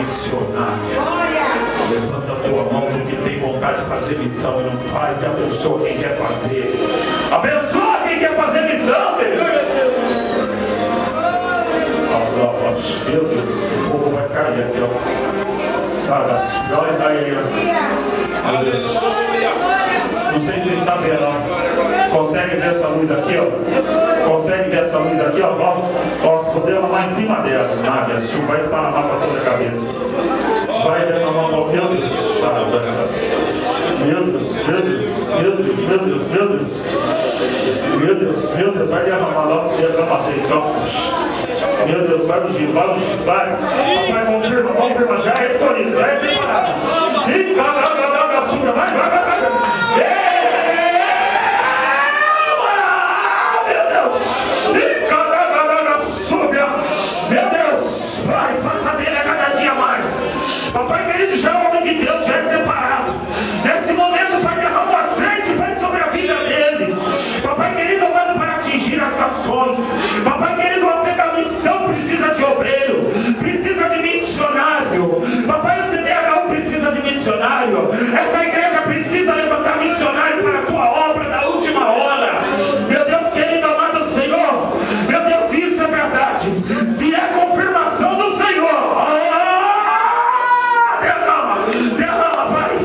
missionária. Levanta a tua mão do que tem vontade de fazer missão e não faz. E abençoa quem quer fazer. Abençoa quem quer fazer missão, querido. Meu Deus, o fogo vai cair aqui, ó. Olha aí, ó. Meu Deus. Não sei se você está vendo, ó. Consegue ver essa luz aqui, ó? Consegue ver essa luz aqui, ó? Ó, vou derramar em cima dela. Nada, vai esparramar para toda a cabeça. Vai derramar para o meu Deus. Meu Deus, meu Deus, meu Deus, meu Deus, meu Deus. Meu Deus, meu Deus, vai derramar lá pro meu capacete, ó. Meu Deus, vai ungir, vai. Papai, confirma, já é escolhido, já é separado. E cada sua, vai. Meu Deus, e cada sua, meu Deus, Pai, faça dele a cada dia mais. Papai querido, já é homem de Deus, já é separado. Nesse momento, Pai, derrama o azeite, Pai, sobre a vida deles. Papai querido, eu mando para atingir as nações. Papai querido, o Afeganistão precisa de obreiro, precisa de missionário. Papai, o CDHU precisa de missionário. Essa igreja precisa levantar missionário para a tua obra na última hora. Meu Deus querido, amado Senhor, meu Deus, isso é verdade. Se é confirmação do Senhor, derrama, Pai.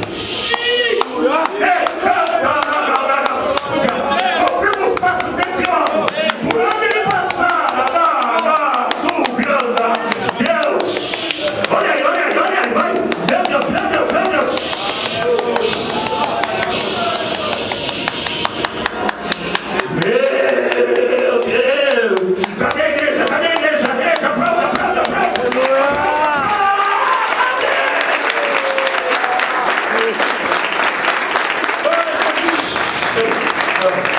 Confirma os passos desse homem. Por onde ele passar, Deus. Olha aí, vai. Meu Deus. Meu Deus. Cadê a igreja? Aplauda.